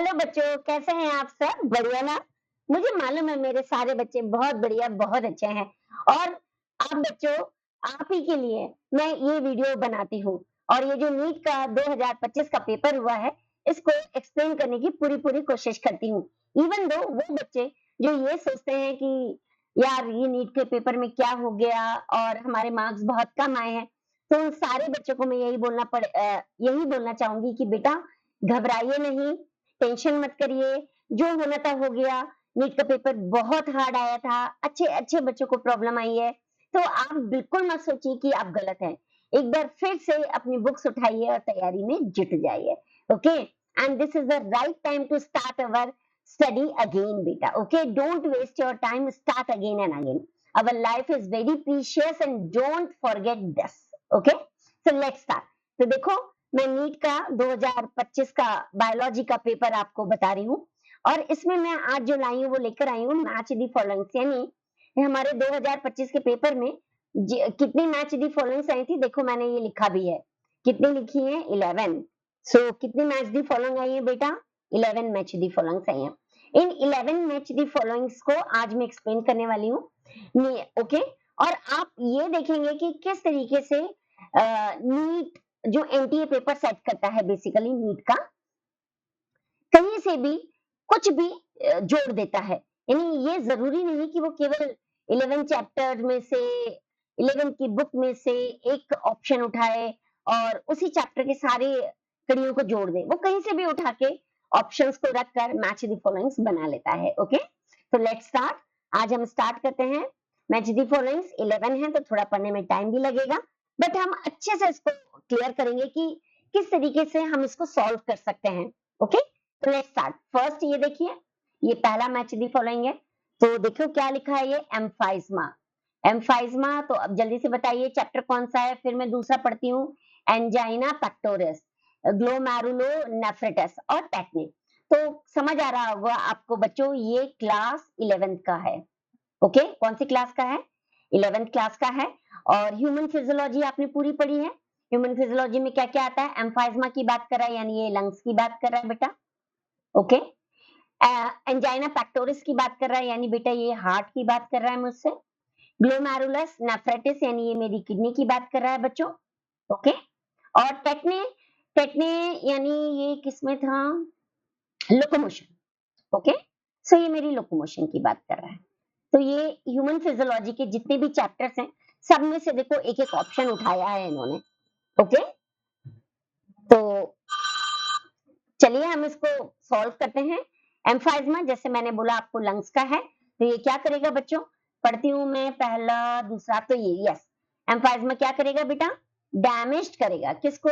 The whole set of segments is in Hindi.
हेलो बच्चों, कैसे हैं आप सब? बढ़िया ना? मुझे मालूम है मेरे सारे बच्चे बहुत बढ़िया, बहुत अच्छे हैं और आप बच्चों, आप ही के लिए मैं ये वीडियो बनाती हूँ और ये जो नीट का 2025 का पेपर हुआ है, इसको एक्सप्लेन करने की पूरी-पूरी कोशिश करती हूँ। इवन दो वो बच्चे जो ये सोचते हैं कि यार ये नीट के पेपर में क्या हो गया और हमारे मार्क्स बहुत कम आए हैं, तो उन सारे बच्चों को मैं यही बोलना चाहूँगी कि बेटा घबराइए नहीं, टेंशन मत करिए, जो होना था हो गया। नीट का पेपर बहुत हार्ड आया था, अच्छे-अच्छे बच्चों को प्रॉब्लम आई है, तो आप बिल्कुल मत सोचिए कि आप गलत हैं। एक बार फिर से अपनी बुक्स उठाइए और तैयारी में जुट जाइए, okay? And this is the right time to start our study again बेटा, okay? Don't waste your time, start again and again. Our life is very precious and don't forget this, okay? So let's start. तो देखो मैं नीट का 2025 का बायोलॉजी का पेपर आपको बता रही हूँ और इसमें मैं आज जो लाई हूँ वो लेकर आई हूँ मैच दी फॉलोइंग्स, यानी हमारे 2025 के पेपर में कितनी मैच दी फॉलोइंग्स आई थी। देखो मैंने ये लिखा भी है, कितनी लिखी है 11। सो कितनी मैच दी फॉलोइंग आई है बेटा? 11 मैच दी फॉलोइंग्स आई है। इन 11 मैच दी फॉलोइंग्स को आज मैं एक्सप्लेन करने वाली हूँ, ओके? और आप ये देखेंगे कि किस तरीके से नीट जो एनटीए पेपर सेट करता है बेसिकली नीट का, कहीं से भी कुछ भी जोड़ देता है। यानी ये ज़रूरी नहीं कि वो केवल 11 चैप्टर में से 11 की बुक में से एक ऑप्शन उठाए और उसी चैप्टर के सारे कड़ियों को जोड़ दे। वो कहीं से भी उठा के ऑप्शंस को रखकर मैच द फॉलोइंग्स बना लेता है, ओके? तो लेट्स स्टार्ट। आज हम स्टार्ट करते हैं। मैच द फॉलोइंग्स 11 है तो थोड़ा पढ़ने में टाइम भी लगेगा, बट हम अच्छे से इसको क्लियर करेंगे कि किस तरीके से हम इसको सॉल्व कर सकते हैं, ओके? तो लेट्स स्टार्ट। फर्स्ट ये देखिए, ये पहला मैच दी फॉलोइंग है। तो देखो क्या लिखा है, ये एम्फाइज़मा। एम्फाइज़मा तो अब जल्दी से बताइए चैप्टर कौन-सा है? फिर मैं दूसरा पढ़ती हूँ, एंजाइना पेक्टोरिस, ग्लोमेरुलोनेफ्रिटिस और टेक्निक। तो समझ आ रहा होगा आपको बच्चों, ये क्लास 11th का है, ओके? कौन सी क्लास का है? 11th क्लास का है और ह्यूमन फिजियोलॉजी आपने पूरी पढ़ी है। ह्यूमन फिजियोलॉजी में क्या-क्या आता है? एम्फाइज़मा की बात कर रहा है यानी ये लंग्स की बात कर रहा है बेटा, ओके? एंजाइना पेक्टोरिस की बात कर रहा है यानी बेटा ये हार्ट की बात कर रहा है मुझसे। ग्लोमेरुलस नेफ्राइटिस यानी ये मेरी किडनी की बात कर रहा है बच्चों, ओके? और टेक्ने टेक्ने यानी ये किसमें था? Locomotion, okay? सो ये मेरी लोकोमोशन की बात कर रहा है। तो ये ह्यूमन फिजियोलॉजी के जितने भी चैप्टर्स हैं, सब में से देखो एक-एक ऑप्शन उठाया है इन्होंने, ओके? तो चलिए हम इसको सॉल्व करते हैं। एम्फाइज़मा जैसे मैंने बोला आपको लंग्स का है, तो ये क्या करेगा बच्चों? पढ़ती हूँ मैं पहला, दूसरा तो ये यस। एम्फाइज़मा क्या करेगा बेटा? डैमेज्ड करेगा किसको?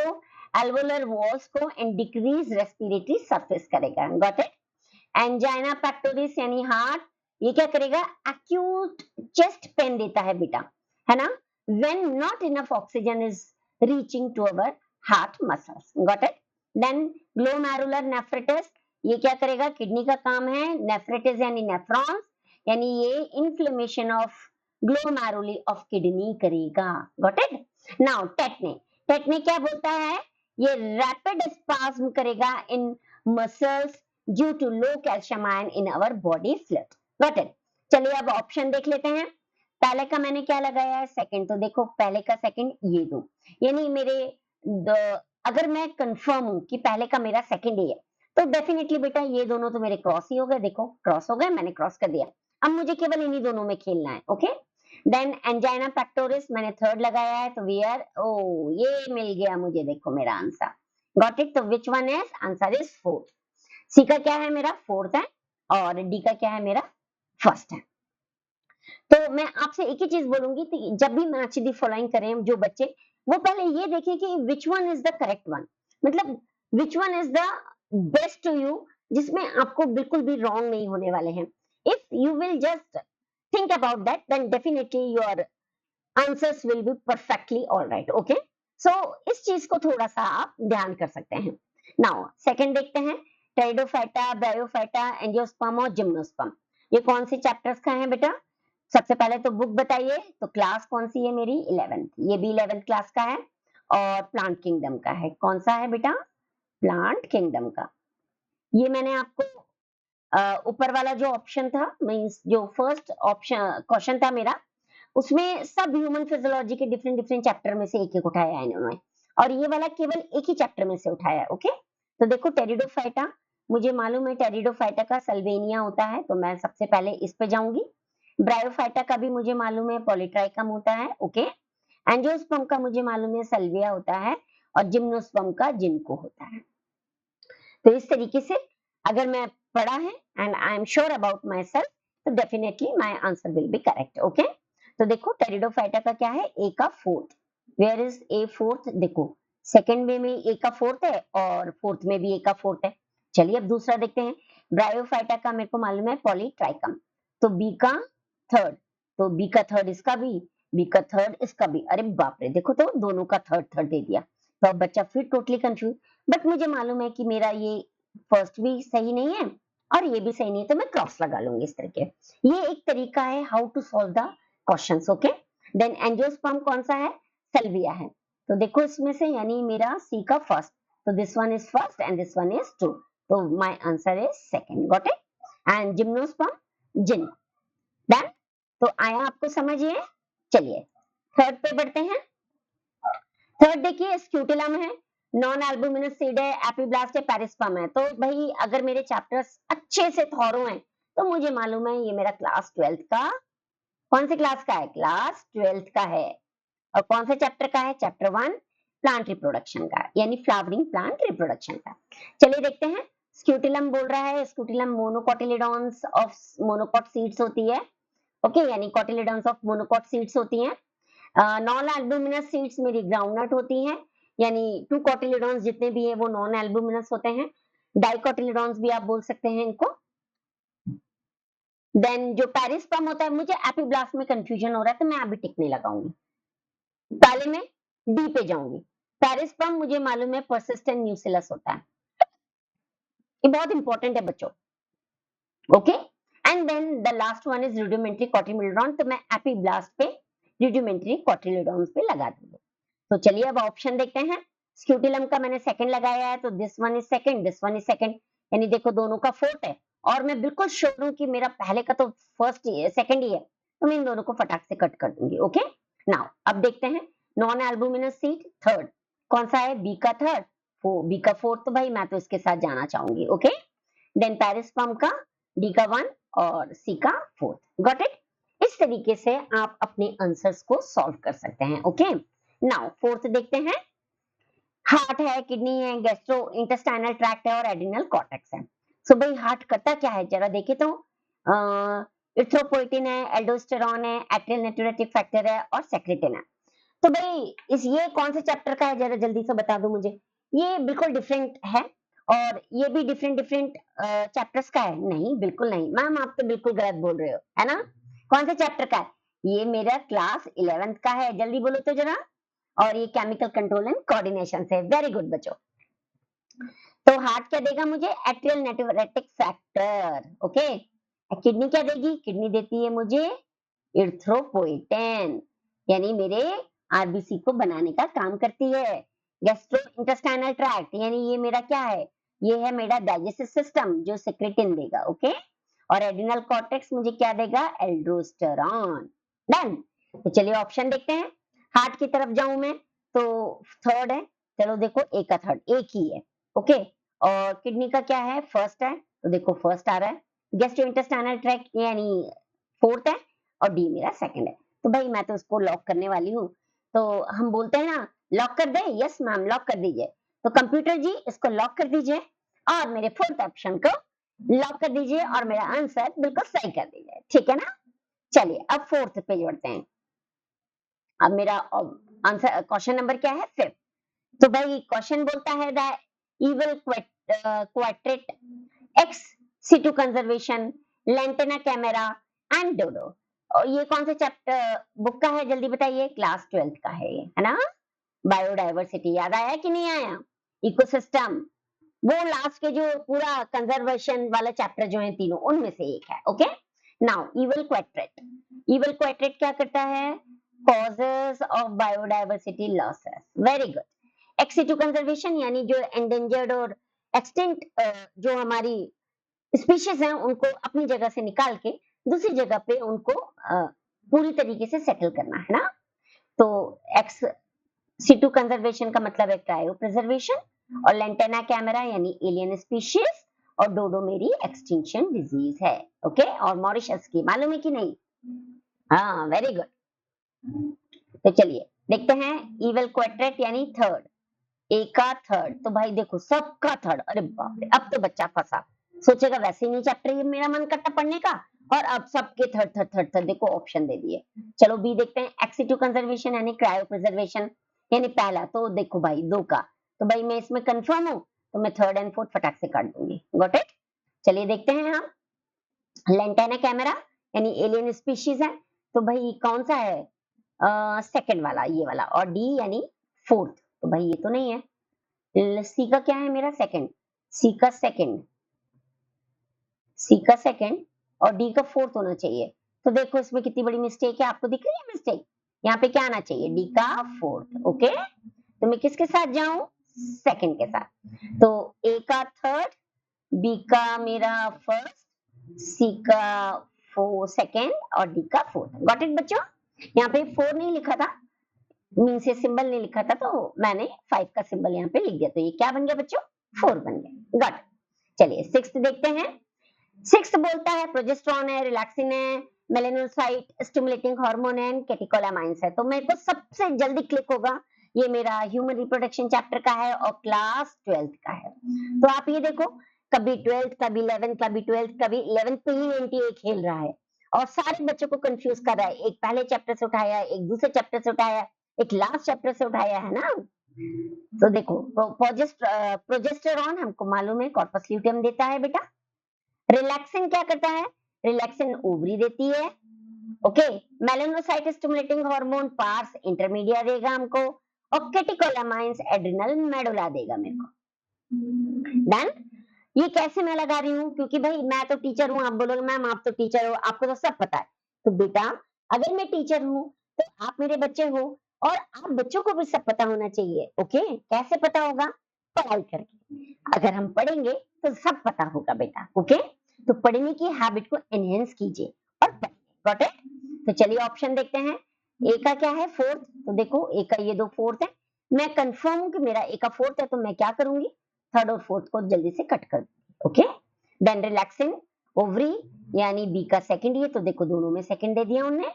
एल्वोलर वॉल्स को एंड डिक्रीज़ रेस्पिरेटरी सरफेस करेगा। Got it? एंजाइना पेक्टोरिस यानी हार्ट, ये क्या करेगा? एक्यूट चेस्ट पेन देता है बेटा, है ना? When not enough oxygen is reaching to our heart muscles. Got it? Then glomerular nephritis, ये क्या करेगा? किडनी का काम है। नेफ्रिटिस यानी नेफ्रॉन्स, यानी ये inflammation of glomeruli of kidney करेगा। Got it? Now tetany, tetany क्या बोलता है? ये रैपिड स्पाज्म करेगा in muscles due to low calcium ion in our body fluid. Got it? चलिए अब ऑप्शन देख लेते हैं। पहले का मैंने क्या लगाया है? सेकंड। तो देखो पहले का सेकंड ये दो, यानी मेरे अगर मैं कंफर्म हूं कि पहले का मेरा सेकंड ही है, तो डेफिनेटली बेटा ये दोनों तो मेरे क्रॉस ही हो गए। देखो क्रॉस हो गए, मैंने क्रॉस कर दिया। अब मुझे केवल इन्हीं दोनों में खेलना है, ओके? देन एंजाइना पेक्टोरिस मैंने थर्ड लगाया है, तो वेयर, ओ ये मिल गया मुझे, देखो मेरा आंसर। Got it? तो which one is answer is fourth. C का क्या है मेरा? फोर्थ है और डी का क्या है मेरा? फर्स्ट है। तो मैं आपसे एक ही चीज बोलूंगी कि जब भी मैच दी फॉलोइंग करें जो बच्चे, वो पहले ये देखें कि which one is the correct one, मतलब which one is the best to you, जिसमें आपको बिल्कुल भी रॉन्ग नहीं होने वाले हैं। If you will just think about that, then definitely your answers will be perfectly alright, okay? So इस चीज को थोड़ा सा आप ध्यान कर सकते हैं। नाउ सेकंड देखते हैं, टेरिडोफाइटा, ब्रायोफाइटा, एंजियोस्पर्म और जिम्नोस्पर्म, ये कौन से चैप्टर्स का है बेटा? सबसे पहले तो बुक बताइए, तो क्लास कौन सी है मेरी? 11th। ये भी 11th क्लास का है और प्लांट किंगडम का है। कौन सा है बेटा? प्लांट किंगडम का। ये मैंने आपको ऊपर वाला जो ऑप्शन था, मीन्स जो फर्स्ट ऑप्शन क्वेश्चन था मेरा, उसमें सब ह्यूमन फिजियोलॉजी के डिफरेंट डिफरेंट चैप्टर में से एक-एक उठाया है इन्होंने, और ये वाला केवल एक ही चैप्टर में से उठाया है। ओके, तो देखो टेरिडोफाइटा, मुझे मालूम है टेरिडोफाइटा का सल्वेनिया होता है, तो मैं सबसे पहले इस पे जाऊंगी। ब्रायोफाइटा का भी मुझे मालूम है पॉलीट्राइकम होता है। ओके, एंजियोस्पर्म का मुझे मालूम है सल्विया होता है, और जिम्नोस्पर्म का जिनको होता है। तो इस तरीके से अगर मैं पढ़ा है and I am sure about my self, तो definitely my answer will be correct. Okay, तो देखो टेरिडोफाइटा का क्या है, ए का fourth, where is A fourth, देखो सेकंड में भी ए का फोर्थ है और फोर्थ में भी ए का फोर्थ है। चलिए अब दूसरा देखते हैं। ब्रायोफाइटा का मेरे को मालूम है पॉलीट्राइकम, तो बी का थर्ड, तो बी का थर्ड इसका भी, बी का थर्ड इसका भी, अरे बाप रे, देखो तो दोनों का थर्ड थर्ड दे दिया, तो अब बच्चा फिर टोटली कंफ्यूज। बट मुझे मालूम है कि मेरा ये फर्स्ट भी सही नहीं है और ये भी सही नहीं है, तो मैं क्रॉस लगा लूंगी इस तरह के। ये एक तरीका है how to solve the questions. Okay, then angiosperm कौन सा है, सल्विया है, तो देखो इसमें से यानी मेरा सी का फर्स्ट, तो this one is first and this one is true, तो my answer is second. Got it, and gymnosperm जिन, डन। तो आया आपको समझ ये। चलिए थर्ड पे बढ़ते हैं। थर्ड देखिए स्क्यूटिलम है, नॉन एल्बुमिनस सीड है, एपिब्लास्ट है, पेरिस्पर्म है। तो भाई अगर मेरे चैप्टर्स अच्छे से थॉरो हैं, तो मुझे मालूम है ये मेरा क्लास 12th का, कौन से क्लास का है, क्लास 12th का है। और कौन से चैप्टर का है, चैप्टर 1 प्लांट रिप्रोडक्शन का, यानी फ्लावरिंग प्लांट रिप्रोडक्शन का। चलिए देखते हैं। स्क्यूटिलम बोल रहा है, स्क्यूटिलम मोनोकोटिलिडॉन्स ऑफ मोनोकॉट सीड्स होती है। ओके, यानी कोटिलिडॉन्स ऑफ मोनोकॉट सीड्स होती हैं। नॉन एल्बुमिनस सीड्स मेरी ग्राउंडनट होती हैं, यानी टू कोटिलिडॉन्स जितने भी है वो नॉन एल्बुमिनस होते हैं। डाइकोटिलिडॉन्स भी आप बोल सकते हैं इनको। देन जो पेरिस्पर्म होता है, मुझे एपिब्लास्ट में कंफ्यूजन हो रहा है तो मैं अभी टिक नहीं लगाऊंगी, पहले मैं डी पे जाऊंगी। पेरिस्पर्म मुझे मालूम है परसिस्टेंट न्यूसिलस होता है, ये बहुत इंपॉर्टेंट है बच्चों। Okay, and then the last one is rudimentary cotyledon, तो मैं एपिब्लास्ट पे रुडिमेंट्री कोटिलिडॉन्स पे लगा दूंगी। तो चलिए अब ऑप्शन देखते हैं। स्क्यूटिलम का मैंने सेकंड लगाया है, तो this one is second, this one is second, यानी देखो दोनों का फोर्थ है, और मैं बिल्कुल श्योर हूं कि मेरा पहले का तो फर्स्ट ही है, सेकंड ही है, तो मैं इन दोनों को फटाक से कट कर दूंगी। ओके, नाउ अब देखते हैं। नॉन एल्बुमिनस सीड थर्ड, कौन सा है, बी का थर्ड, बी का फोर्थ, तो भाई मैं तो इसके साथ जाना चाहूंगी। ओके, देन पेरिस्पर्म का डी का वन और सी का फोर्थ। Got it. इस तरीके से आप अपने आंसर्स को सॉल्व कर सकते हैं। ओके, नाउ फोर्थ देखते हैं। हार्ट है, किडनी है, गैस्ट्रो इंटेस्टाइनल ट्रैक्ट है और एड्रिनल कॉर्टेक्स है। सो भाई हार्ट करता क्या है, जरा देखे तो इरिथ्रोपोइटिन है, एल्डोस्टेरॉन है, एट्रियल नाइट्रेटिक फैक्टर है और सेक्रेटिन है। तो भाई इस ये कौन से चैप्टर का है, जरा जल्दी से बता दो मुझे। ये बिल्कुल डिफरेंट है, और ये भी डिफरेंट डिफरेंट चैप्टर्स का है, नहीं बिल्कुल नहीं मैम, आप तो बिल्कुल गलत बोल रहे हो, है ना। कौन से चैप्टर का है, ये मेरा क्लास 11th का है, जल्दी बोलो तो जरा। और ये केमिकल कंट्रोल एंड कोऑर्डिनेशन से, वेरी गुड बच्चों। तो हार्ट क्या देगा मुझे, एट्रियल नाइट्रेटिक फैक्टर। ओके, किडनी क्या देगी, किडनी देती है मुझे इरिथ्रोपोइटिन, यानी मेरे आरबीसी को बनाने का काम करती है। गैस्ट्रो इंटेस्टाइनल ट्रैक्ट, यानी ये मेरा क्या है, ये है मेरा डाइजेस्टिव सिस्टम जो सेक्रेटिन देगा। ओके, और एड्रिनल कॉर्टेक्स मुझे क्या देगा, एल्डोस्टेरॉन। डन। तो चलिए ऑप्शन देखते हैं। हार्ट की तरफ जाऊं मैं, तो थर्ड है, चलो देखो ए का थर्ड एक ही है। ओके, और किडनी का क्या है, फर्स्ट है, तो देखो फर्स्ट आ रहा है। गैस्ट्रोइंटेस्टाइनल ट्रैक्ट यानी फोर्थ है, और डी मेरा सेकंड है। तो भाई मैं तो उसको लॉक करने वाली हूँ। तो हम बोलते हैं ना, लॉक कर दे, यस मैम लॉक कर दीजिए। तो कंप्यूटर जी इसको लॉक कर दीजिए और मेरे फोर्थ ऑप्शन को लॉक कर दीजिए और मेरा आंसर बिल्कुल सही कर दीजिए, ठीक है ना। चलिए अब फोर्थ पे बढ़ते हैं। अब मेरा आंसर क्वेश्चन नंबर क्या है, फिफ्थ। तो भाई क्वेश्चन बोलता है the evil quartet ex situ conservation Lantana camara and dodo, और ये कौन से चैप्टर बुक का है, जल्दी बताइए, क्लास 12th का है ये, है ना। बायोडायवर्सिटी याद आया कि नहीं आया, इकोसिस्टम, वो लास्ट के जो पूरा कंजर्वेशन वाला चैप्टर जो है तीनों उनमें से एक है। Okay, now evil quartet, evil quartet क्या करता है, causes of biodiversity losses, very good. Ex situ conservation यानी जो एंडेंजर्ड और एक्सटिंक्ट जो हमारी स्पीशीज हैं उनको अपनी जगह से निकाल के दूसरी जगह पे उनको पूरी तरीके से सेटल करना है ना। तो एक्स C2 कंजर्वेशन का मतलब है क्रायो प्रिजर्वेशन और लेंटेना कैमरा यानी एलियन स्पीशीज और डोडो मेरी एक्सटिंक्शन डिजीज है। ओके, और मॉरिशस की मालूम है कि नहीं? हाँ, वेरी गुड। तो चलिए देखते हैं इवल क्वाड्रेट यानी थर्ड, ए का थर्ड। तो भाई देखो सबका थर्ड, अरे बाप रे, अब तो बच्चा फंसा, सोचेगा वैसे ही नहीं चैप्टर ये मेरा मन करता पढ़ने का, और अब सबके थर्ड थर्ड थर्ड थर्ड देखो ऑप्शन दे दिए। चलो बी देखते हैं, एक्सी2 कंजर्वेशन यानी क्रायो प्रिजर्वेशन यानी पहला। तो देखो भाई दो का, तो भाई मैं इसमें कंफर्म हूं, तो मैं थर्ड एंड फोर्थ फटाक से काट दूंगी। Got it? चलिए देखते हैं हम, लेंटेना कैमरा यानी एलियन स्पीशीज है, तो भाई कौन सा है? सेकंड वाला, ये वाला। और डी यानी फोर्थ, तो भाई ये तो नहीं है। सी का क्या है मेरा? सेकंड। सी का सेकंड, सी का सेकंड और डी का फोर्थ होना चाहिए। तो देखो इसमें कितनी बड़ी मिस्टेक है, आपको दिख रही है मिस्टेक? यहाँ पे क्या आना चाहिए? डी का फोर्थ। ओके, तो मैं किसके साथ जाऊं? सेकंड के साथ। तो ए का थर्ड, बी का मेरा फर्स्ट, सी का सेकंड और डी का फोर्थ। गॉट इट बच्चों? यहाँ पे 4 नहीं लिखा था, मीन से सिंबल नहीं लिखा था, तो मैंने 5 का सिंबल यहाँ पे लिख दिया, तो ये क्या बन गया बच्चों? 4 बन गया। गॉट। चलिए सिक्स्थ देखते हैं। सिक्स्थ बोलता है प्रोजेस्टेरॉन है, रिलैक्सिन है, मेलानोसाइट स्टिमुलेटिंग हार्मोन है, कैटेकोलामाइंस है। तो मेरे को सबसे जल्दी क्लिक होगा, ये मेरा ह्यूमन रिप्रोडक्शन चैप्टर का है और क्लास 12th का है। तो आप ये देखो, कभी 12th, कभी 11th, कभी 12th, कभी 11th पे ही एनटीए खेल रहा है और सारे बच्चों को कंफ्यूज कर रहा है। एक पहले चैप्टर से उठाया, एक दूसरे चैप्टर से उठाया, एक लास्ट चैप्टर से उठाया है ना। तो देखो प्रोजेस्टेरॉन हमको मालूम है कॉर्पस ल्यूटियम देता है बेटा। रिलैक्सिन क्या करता है? रिलैक्सिन ओवरी देती है। Okay, melanocyte stimulating hormone parse intermedia देगा हमको, और कैटेकोलामाइंस एड्रिनल मेडुला देगा मेरे को। डन। ये कैसे मैं लगा रही हूँ? क्योंकि भाई मैं तो टीचर हूँ, आप बोलोगे मैम आप तो टीचर हो, आपको तो सब पता है। तो बेटा अगर मैं टीचर हूँ तो आप मेरे बच्चे हो, और आप बच्चों को भी सब पता होना चाहिए। ओके, कैसे पता होगा? पढ़ाई करके। अगर हम पढ़ेंगे तो सब पता होगा बेटा। ओके, तो पढ़ने की हैबिट को एनहेंस कीजिए और पढ़िए। Got it? तो चलिए ऑप्शन देखते हैं। ए का क्या है? फोर्थ। तो देखो ए का ये दो फोर्थ है, मैं कंफर्म हूं कि मेरा ए का फोर्थ है, तो मैं क्या करूंगी? थर्ड और फोर्थ को जल्दी से कट कर दूंगी। ओके, देन रिलैक्सिन ओवरी यानी बी का सेकंड, ये तो देखो दोनों में सेकंड दे दिया उन्होंने।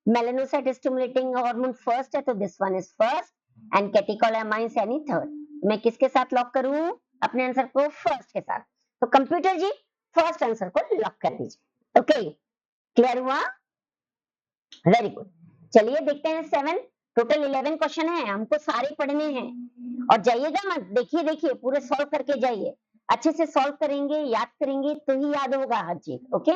मेलानोसाइट स्टिमुलेटिंग हार्मोन फर्स्ट है, तो this one is first, and catecholamines यानी थर्ड। मैं किसके साथ लॉक करूं अपने आंसर को? फर्स्ट के साथ। तो कंप्यूटर जी फर्स्ट आंसर को लॉक कर दीजिए। ओके, क्लियर हुआ? Very good. चलिए देखते हैं 7। टोटल 11 क्वेश्चन है, हमको सारे पढ़ने हैं। और जाइएगा मत, देखिए देखिए पूरे सॉल्व करके जाइए। अच्छे से सॉल्व करेंगे, याद करेंगे तो ही याद होगा हर चीज। ओके,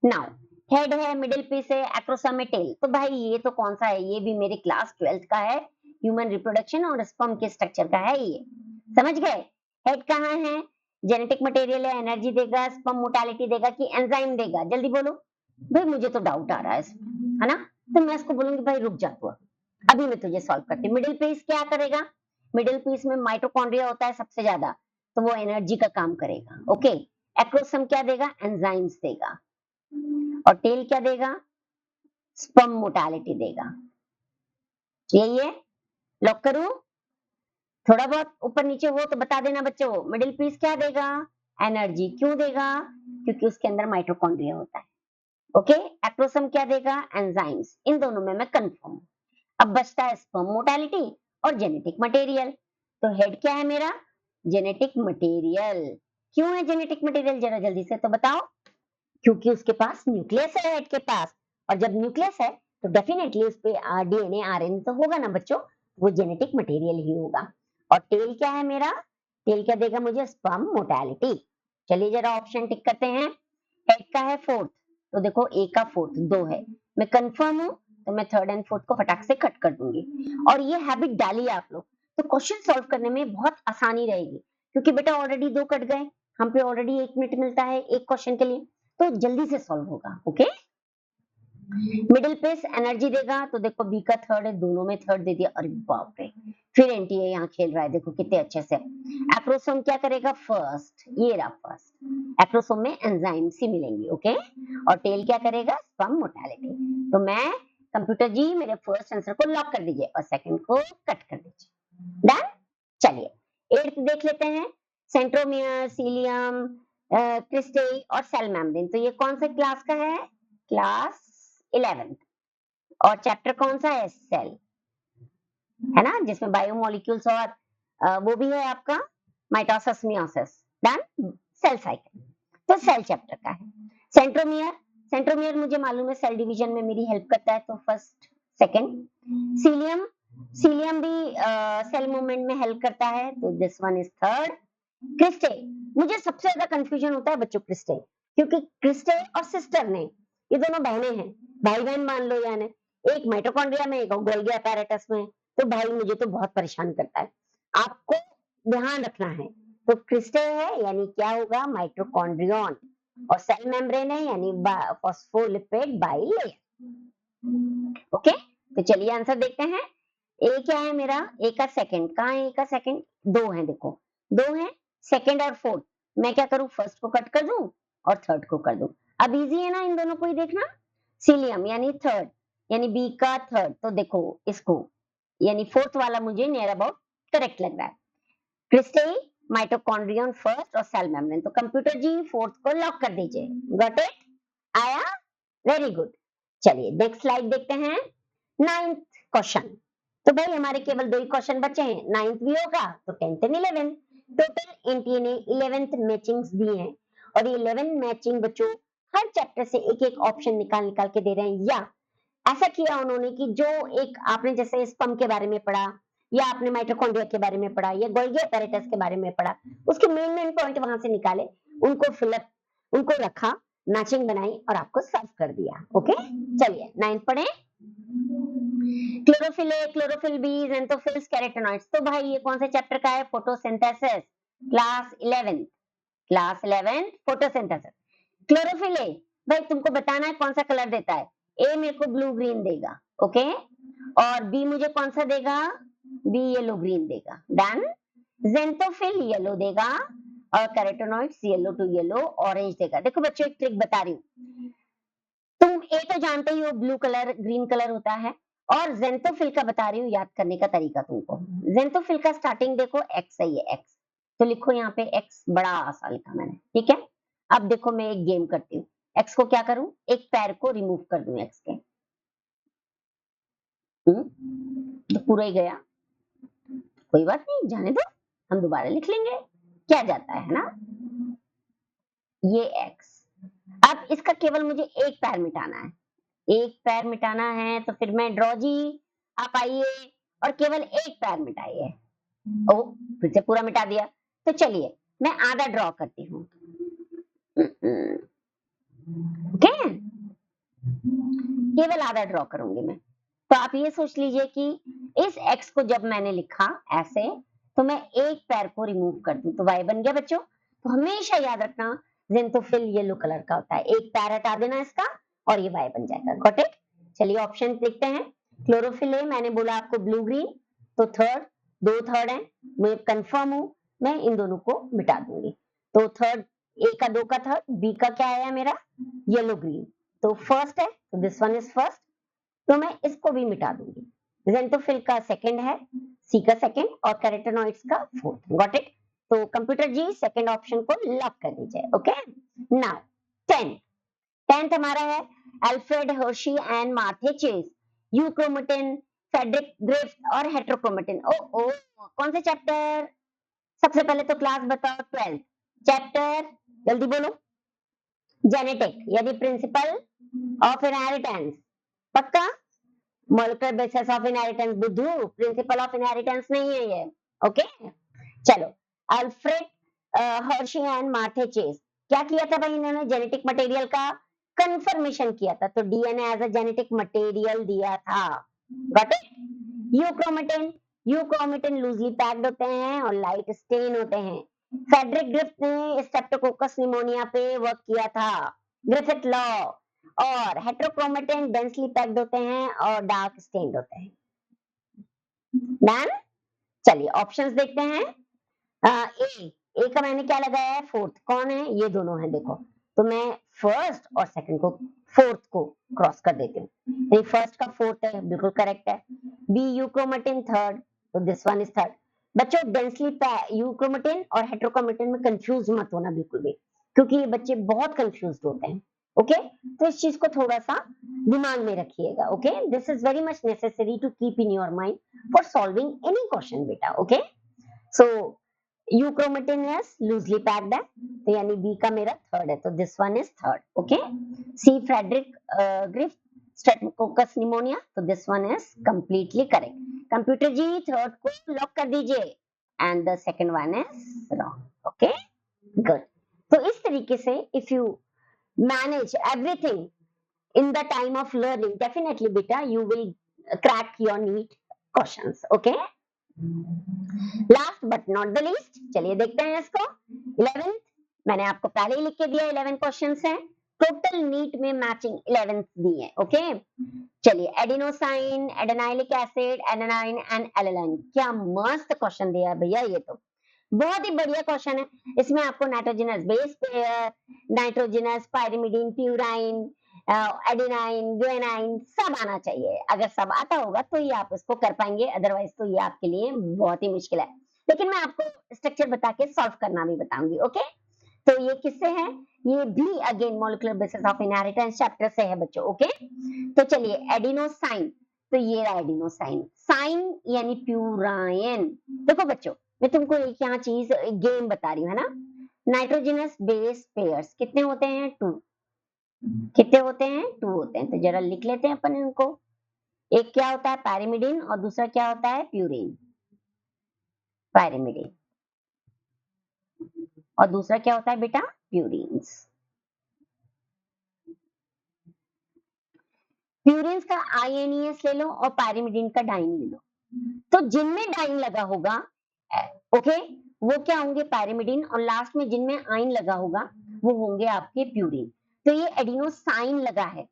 नाउ हेड है, मिडिल पीस है, एक्रोसम है, टेल। तो भाई ये तो कौन सा है? ये भी मेरे क्लास 12th का है, ह्यूमन रिप्रोडक्शन और स्पर्म के स्ट्रक्चर का है ये। समझ गए? हेड कहाँ है? जेनेटिक मटेरियल है, एनर्जी देगा, स्पर्म मोटालिटी देगा कि एंजाइम देगा? जल्दी बोलो भाई, मुझे तो डाउट आ रहा है इसमें, है ना। तो मैं इसको बोलूंगी भाई रुक जा तू, अभी मैं तुझे सॉल्व करती हूँ। मिडिल पीस क्या करेगा? मिडिल पीस में माइटोकॉन्ड्रिया होता है सबसे ज्यादा, तो वो एनर्जी का काम करेगा। ओके, एक्रोसम क्या देगा? एंजाइम्स देगा। और टेल क्या देगा? स्पर्म मोटालिटी देगा। यही है, लॉक करूं? थोड़ा बहुत ऊपर नीचे हो तो बता देना बच्चों। मिडिल पीस क्या देगा? एनर्जी। क्यों देगा? क्योंकि उसके अंदर माइटोकॉन्ड्रिया होता है। ओके, एक्रोसम क्या देगा? एंजाइम्स। इन दोनों में मैं कंफर्म हूं। अब बचता है स्पर्म मोटालिटी और जेनेटिक मटेरियल। तो हेड क्या है मेरा? Genetic material. क्यों है जेनेटिक मटेरियल? जरा जल्दी से तो बताओ। क्योंकि उसके पास न्यूक्लियस है हेड के पास, और जब न्यूक्लियस है तो डेफिनेटली उस पे डीएनए आरएनए तो होगा ना बच्चों, वो जेनेटिक मटेरियल ही होगा। और टेल क्या है मेरा? टेल क्या देगा मुझे? Sperm motility. चलिए जरा ऑप्शन टिक करते हैं। हेड का है फोर्थ, तो देखो ए का फोर्थ 2 है, मैं कंफर्म हूं, तो मैं थर्ड एंड फोर्थ को फटाक से कट कर दूंगी। और ये हैबिट डालिए आप लोग, तो क्वेश्चन सॉल्व करने में बहुत आसानी रहेगी। क्योंकि बेटा ऑलरेडी 2 कट गए, हम पे ऑलरेडी 1 मिनट मिलता है एक क्वेश्चन के लिए, तो जल्दी से सॉल्व होगा। ओके, मिडिल पेस एनर्जी देगा, तो देखो बी का थर्ड है, दोनों में थर्ड दे दिया। अरे बाप रे, फिर एनटीए यहाँ खेल रहा है, देखो कितने अच्छे से। एक्रोसोम क्या करेगा फर्स्ट, ये रहा फर्स्ट। एक्रोसोम में एंजाइम सी मिलेंगी, ओके। और टेल क्या करेगा, स्पर्म मोर्टेलिटी। तो मैं कंप्यूटर जी मेरे फर्स्ट आंसर को लॉक कर दीजिए और सेकंड को कट कर दीजिए। डन। चलिए 8th देख लेते हैं। सेंट्रोमियर, सीलियम, क्रिस्टेई और सेल मेम्ब्रेन। तो ये कौन सा क्लास का है, क्लास 11th। और चैप्टर कौन सा है, सेल, है ना, जिसमें बायोमोलिक्यूल्स और वो भी है आपका mitosis meiosis. Done. Cell cycle तो सेल चैप्टर का है। सेंट्रोमियर, सेंट्रोमियर मुझे मालूम है सेल डिवीजन में मेरी हेल्प करता है, तो फर्स्ट सेकंड। सीलियम, सीलियम भी सेल मूवमेंट में हेल्प करता है, तो this one is third. Cristae, मुझे सबसे ज्यादा कंफ्यूजन होता है बच्चों क्रिस्टे, क्योंकि क्रिस्टे और सिस्टर ने, ये दोनों बहनें हैं, भाई बहन मान लो, यानी एक माइटोकॉन्ड्रिया में एक गोल्गी apparatus में। तो भाई मुझे तो बहुत परेशान करता है, आपको ध्यान रखना है। तो क्रिस्टे है यानी क्या होगा, माइटोकॉन्ड्रियन। और सेल मेम्ब्रेन है यानी फॉस्फोलिपिड बाइलेयर। ओके, तो चलिए आंसर देखते हैं। ए क्या है मेरा, ए का सेकंड कहाँ है, ए का सेकंड दो है, देखो दो है, सेकंड और फोर्थ। मैं क्या करूं, फर्स्ट को कट कर दूं और थर्ड को कर दूं। अब इजी है ना इन दोनों को ही देखना। सीलियम यानी थर्ड, यानी बी का थर्ड, तो देखो इसको, यानी फोर्थ वाला मुझे नियर अबाउट करेक्ट लग रहा है। क्रिस्टल, माइटोकॉन्ड्रियन फर्स्ट और सेल मेम्ब्रेन। तो कंप्यूटर जी फोर्थ को लॉक कर दीजिए। गॉट इट, आया, वेरी गुड। चलिए नेक्स्ट स्लाइड देखते हैं। 9th question. तो भाई हमारे केवल दो ही क्वेश्चन बचे हैं, 9th भी होगा तो 10th and 11th। Total NTA ने 11th मैचिंग्स दी हैं, और ये 11 मैचिंग बच्चों हर चैप्टर से एक एक ऑप्शन निकाल निकाल के दे रहे हैं। या ऐसा किया उन्होंने कि जो एक आपने जैसे स्पर्म के बारे में पढ़ा, या आपने माइटोकॉन्ड्रिया के बारे में पढ़ा, या गोल्गी apparatus के बारे में पढ़ा, उसके मेन मेन पॉइंट वहां से निकाले, उनको फिलअप, उनको रखा, मैचिंग बनाई और आपको सर्व कर दिया। ओके, चलिए 9th पढ़े। Chlorophyll A, chlorophyll B, xanthophylls, carotenoids. तो भाई ये कौन से चैप्टर का है, photosynthesis, class 11th, class 11th photosynthesis. Chlorophyll A, भाई तुमको बताना है कौन सा कलर देता है। ए मेरे को ब्लू ग्रीन देगा, ओके, और बी मुझे कौन सा देगा, बी येलो ग्रीन देगा। डन। ज़ेंथोफिल येलो देगा और carotenoids yellow to yellow orange देगा। देखो बच्चों एक ट्रिक बता रही हूँ, तुम ए तो जानते ही हो ब्लू कलर ग्रीन कलर होता है, और ज़ेंथोफिल का बता रही हूँ याद करने का तरीका तुमको। ज़ेंथोफिल का स्टार्टिंग देखो एक्स है, ये एक्स, तो लिखो यहाँ पे एक्स, बड़ा आसान लिखा मैंने, ठीक है। अब देखो मैं एक गेम करती हूँ, एक्स को क्या करूं, एक पैर को रिमूव कर दूं एक्स के, तो पूरा ही गया, कोई बात नहीं जाने दो, हम दोबारा लिख लेंगे, क्या जाता है ना, ये एक्स। अब इसका केवल मुझे एक पैर मिटाना है, एक पैर मिटाना है, तो फिर मैं ड्रॉ जी, आप आइए और केवल एक पैर मिटाइए। ओ, फिर से पूरा मिटा दिया। तो चलिए मैं आधा ड्रॉ करती हूँ, ओके, केवल आधा ड्रॉ करूंगी मैं। तो आप ये सोच लीजिए कि इस एक्स को जब मैंने लिखा ऐसे, तो मैं एक पैर को रिमूव कर दूं तो वाई बन गया बच्चों। तो हमेशा याद रखना ज़ेंथोफिल येलो कलर का होता है, एक पैर हटा देना इसका और ये वाई बन जाएगा। Got it. चलिए ऑप्शन देखते हैं। क्लोरोफिल ए मैंने बोला आपको ब्लू ग्रीन, तो थर्ड, दो थर्ड है, मैं कंफर्म हूं, मैं इन दोनों को मिटा दूंगी। तो थर्ड, ए का दो का थर्ड, बी का क्या आया मेरा, येलो ग्रीन, तो फर्स्ट है, तो दिस वन इज फर्स्ट, तो मैं इसको भी मिटा दूंगी। ज़ेंथोफिल का सेकंड है, सी का सेकंड और कैरोटेनॉइड्स का फोर्थ। Got it. तो कंप्यूटर जी सेकंड ऑप्शन को लॉक कर दीजिए। ओके, नाउ 10th, 10th हमारा है Alfred Hershey and Martha Chase, euchromatin, Frederick Griffith और हेटेरोक्रोमेटिन। ओ ओ, कौन से चैप्टर, सबसे पहले तो क्लास बताओ, 12th चैप्टर, जल्दी बोलो, जेनेटिक यानी प्रिंसिपल ऑफ इनहेरिटेंस, पक्का, मॉलिक्यूलर बेसिस ऑफ इनहेरिटेंस, बुद्धू, प्रिंसिपल ऑफ इनहेरिटेंस नहीं है ये। ओके, चलो, Alfred Hershey and Martha chase, क्या किया था भाई इन्होंने, जेनेटिक मटेरियल का कंफर्मेशन किया था, तो DNA as a genetic material दिया था। Got it. Euchromatin, euchromatin loosely packed होते हैं और लाइट स्टेन होते हैं। फेडरिक ग्रिफ्थ ने स्ट्रेप्टोकोकस निमोनिया पे वर्क किया था, ग्रिफिथ लॉ। और हेटेरोक्रोमेटिन डेंसली पैक्ड होते हैं और डार्क स्टेन्ड होते हैं। डन। चलिए ऑप्शंस देखते हैं। ए का मैंने क्या लगाया है, फोर्थ। कौन है, ये दोनों है देखो। तो मैं फर्स्ट और सेकंड को, फोर्थ को क्रॉस कर देती हूँ। नहीं, फर्स्ट का फोर्थ है, बिल्कुल करेक्ट है। बी यूक्रोमेटिन थर्ड, तो दिस वन इज थर्ड। बच्चों डेंसली यूक्रोमेटिन और हेट्रोक्रोमेटिन में कंफ्यूज मत होना बिल्कुल भी, क्योंकि ये बच्चे बहुत कंफ्यूज होते हैं। ओके, तो इस चीज को थोड़ा सा दिमाग में रखिएगा। Okay, this is very much necessary to keep in your mind for solving any question बेटा। Okay, so euchromatin is loosely packed है, तो यानी बी का मेरा थर्ड है, तो this one is third. Okay, C Frederick Griffith Streptococcus pneumoniae, तो this one is completely correct. Computer ji third को लॉक कर दीजिए, and the second one is wrong. Okay, good. तो इस तरीके से if you manage everything in the time of learning, definitely beta you will crack your NEET questions. Okay, last but not the least, चलिए देखते हैं इसको। 11th मैंने आपको पहले ही लिख के दिया, 11 क्वेश्चंस हैं। टोटल नीट में मैचिंग 11 दी है। ओके, चलिए adenosine, एडेनाइलिक acid, adenine and alanine, क्या मस्त क्वेश्चन दिया है भैया, ये तो बहुत ही बढ़िया क्वेश्चन है। इसमें आपको nitrogenous base pair, nitrogenous pyrimidine, purine, adenine, guanine सब आना चाहिए। अगर सब आता होगा तो ये आप इसको कर पाएंगे, अदरवाइज तो ये आपके लिए बहुत ही मुश्किल है। लेकिन मैं आपको स्ट्रक्चर बता के सॉल्व करना भी बताऊंगी। ओके, तो ये किससे है, ये भी again molecular basis of inheritance chapter से है बच्चों। ओके, तो चलिए एडिनोसाइन, तो ये रहा एडिनोसाइन। साइन यानी प्यूराइन। देखो बच्चों, मैं तुमको एक यहाँ चीज गेम बता रही हूँ, है ना। नाइट्रोजनस बेस पेयर्स कितने होते हैं, 2। कितने होते हैं, 2 होते हैं। तो जरा लिख लेते हैं अपन इनको। एक क्या होता है पैरिमिडिन, और दूसरा क्या होता है प्यूरिन। पैरिमिडिन और दूसरा क्या होता है बेटा, प्यूरिन्स। प्यूरिन्स का आईएनईएस ले लो और पैरिमिडिन का डाइन ले लो। तो जिनमें डाइन लगा होगा, ओके, वो क्या होंगे पैरिमिडिन, और लास्ट में जिनमें आइन लगा होगा वो होंगे आपके प्यूरिन। तो ये एडिनोसाइन लगा है,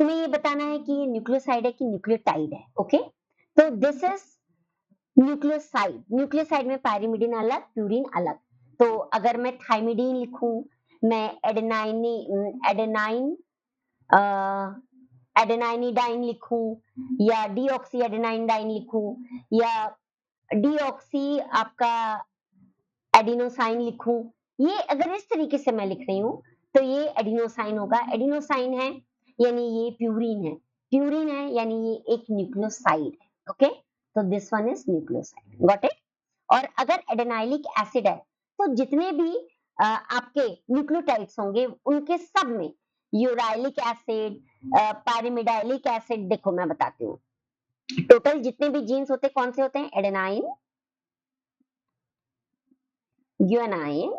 तुम्हें ये बताना है कि ये न्यूक्लियोसाइड है कि न्यूक्लियोटाइड है। ओके, तो दिस इज न्यूक्लियोसाइड। न्यूक्लियोसाइड में पैरिमिडिन अलग, प्यूरिन अलग। तो अगर मैं थाइमिडीन लिखूं, मैं एडेनाइन एडेनाइनिडाइन लिखूं, या डीऑक्सी एडेनाइनडाइन लिखूं, या डीऑक्सी आपका एडिनोसाइन लिखूं, ये अगर इस तरीके से मैं लिख रही हूँ तो ये एडिनोसाइन होगा। एडिनोसाइन है यानी ये प्यूरिन है, प्यूरिन है यानी ये एक न्यूक्लियोसाइड है। ओके, तो this one is nucleoside, got it. और अगर एडेनाइलिक एसिड है तो जितने भी आपके न्यूक्लियोटाइड्स होंगे उनके सब में यूराइलिक एसिड, पैरिमिडाइलिक एसिड, देखो मैं बताती हूँ टोटल जितने भी जीन्स होते हैं कौन से होते हैं, एडेनाइन, ग्वानाइन,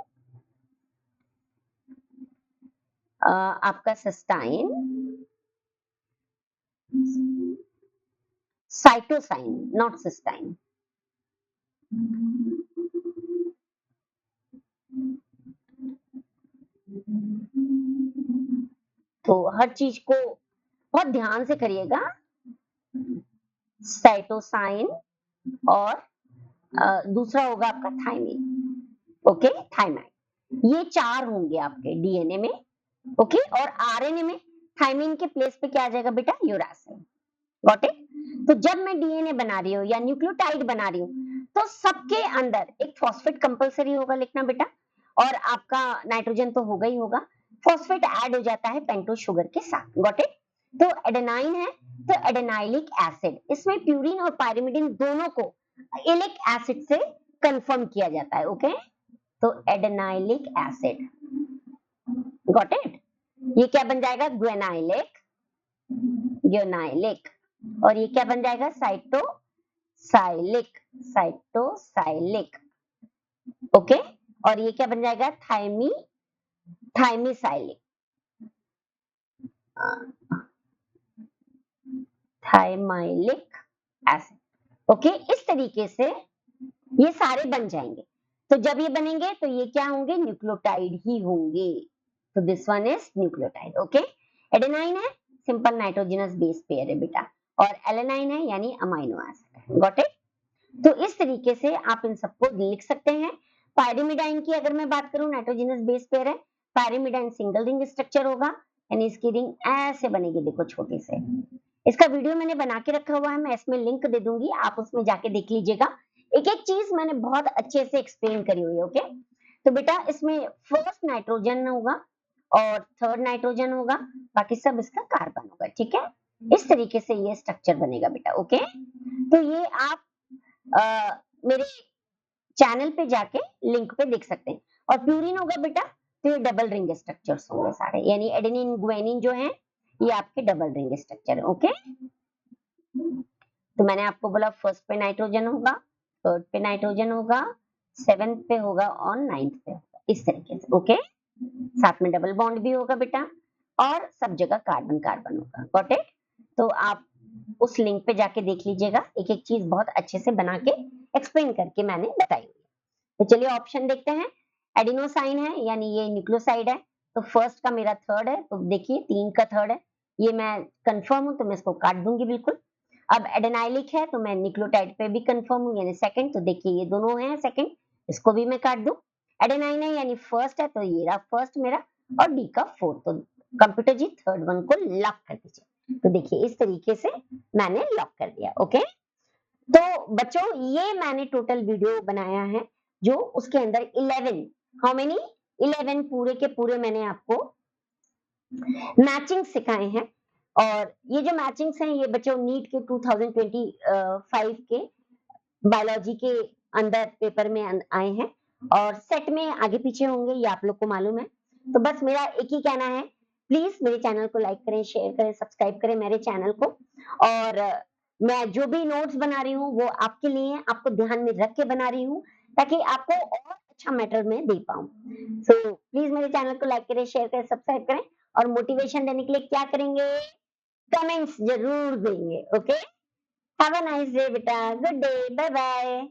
आपका सिस्टाइन, साइटोसाइन, नॉट सिस्टाइन। तो हर चीज को बहुत ध्यान से करिएगा। साइटोसाइन और दूसरा होगा आपका थाइमिन। ओके, थाइमाइन, ये 4 होंगे आपके डीएनए में। ओके, और आरएनए में थाइमिन के प्लेस पे क्या आ जाएगा बेटा, यूरासिल। Got it. तो जब मैं डीएनए बना रही हूँ या न्यूक्लियोटाइड बना रही हूँ तो सबके अंदर एक फॉस्फेट कंपलसरी होगा लिखना बेटा, और आपका नाइट्रोजन तो होगा ही होगा, फॉस्फेट ऐड हो जाता है पेंटोज शुगर के साथ। Got it. तो एडेनाइन है तो एडेनाइलिक एसिड, इसमें प्यूरिन और पायरिमिडिन दोनों को इलिक एसिड से कंफर्म किया जाता है। ओके, तो एडेनाइलिक एसिड, गॉट इट। ये क्या बन जाएगा, ग्वेनाइलिक, ग्वेनाइलिक, और ये क्या बन जाएगा, साइटोसाइलिक, साइटोसाइलिक। ओके, और ये क्या बन जाएगा, थाइमिसाइलिक, थाइमाइलिक एसिड। ओके, इस तरीके से ये सारे बन जाएंगे। तो जब ये बनेंगे तो ये क्या होंगे, न्यूक्लियोटाइड ही होंगे। तो this one is nucleotide. Okay, adenine है सिंपल नाइट्रोजनस बेस पेयर है बेटा, और एलेनाइन है यानी अमाइनो एसिड है। Got it. तो इस तरीके से आप इन सबको लिख सकते हैं। पायरिमिडाइन की अगर मैं बात करूँ, नाइट्रोजनस बेस पेयर है, पायरिमिडाइन सिंगल रिंग स्ट्रक्चर होगा, यानी इसकी रिंग ऐसे बनेगी, देखो छोटी से। इसका वीडियो मैंने बना के रखा हुआ है, मैं इसमें लिंक दे दूंगी, आप उसमें जाके देख लीजिएगा। एक एक चीज मैंने बहुत अच्छे से एक्सप्लेन करी हुई है। ओके, तो बेटा इसमें फर्स्ट नाइट्रोजन होगा और थर्ड नाइट्रोजन होगा, बाकी सब इसका कार्बन होगा। ठीक है, इस तरीके से ये स्ट्रक्चर बनेगा बेटा। ओके, तो ये आप मेरे चैनल पे जाके लिंक पे देख सकते हैं। और प्यूरिन होगा बेटा, तो ये डबल रिंग स्ट्रक्चर्स होंगे सारे, यानी एडेनिन गुआनिन जो है ये आपके डबल रिंग स्ट्रक्चर है। ओके, तो मैंने आपको बोला फर्स्ट पे नाइट्रोजन होगा, थर्ड पे नाइट्रोजन होगा, सेवेंथ पे होगा और नाइन्थ पे होगा, इस तरीके से। ओके, साथ में डबल बॉन्ड भी होगा बेटा, और सब जगह कार्बन कार्बन होगा। Got it? तो आप उस लिंक पे जाके देख लीजिएगा, एक एक चीज बहुत अच्छे से बना के एक्सप्लेन करके मैंने बताई। तो चलिए ऑप्शन देखते हैं। एडिनोसाइन है, यानी ये न्यूक्लियोसाइड है, तो फर्स्ट का मेरा थर्ड है, तो देखिए 3 का थर्ड है, ये मैं कंफर्म हूं तो मैं इसको काट दूंगी बिल्कुल। अब एडेनाइलिक है, तो मैं न्यूक्लियोटाइड पे भी कंफर्म हूं, यानी सेकंड, तो देखिए ये दोनों हैं सेकंड, इसको भी मैं काट दूं। एडेनाइन है यानी फर्स्ट है, तो ये रहा फर्स्ट मेरा, और डी का फोर्थ, तो कंप्यूटर जी थर्ड वन को लॉक कर दीजिए। तो देखिए इस तरीके से मैंने लॉक कर दिया। ओके, तो बच्चों ये मैंने टोटल वीडियो बनाया है, जो उसके अंदर 11, हाउ मेनी, 11 पूरे के पूरे मैंने आपको मैचिंग सिखाए हैं। और ये जो मैचिंग्स हैं ये बच्चों नीट के 2025 के बायोलॉजी के अंदर पेपर में आए हैं, और सेट में आगे पीछे होंगे, ये आप लोग को मालूम है। तो बस मेरा एक ही कहना है, प्लीज मेरे चैनल को लाइक करें, शेयर करें, सब्सक्राइब करें मेरे चैनल को। और मैं जो भी नोट्स बना रही हूँ वो आपके लिए, आपको ध्यान में रख के बना रही हूँ, ताकि आपको और अच्छा मैटर में दे पाऊँ। सो प्लीज मेरे चैनल को लाइक करें, शेयर करें, सब्सक्राइब करें, और मोटिवेशन देने के लिए क्या करेंगे, कमेंट्स जरूर देंगे। Okay, have a nice day बेटा, गुड डे, बाय बाय।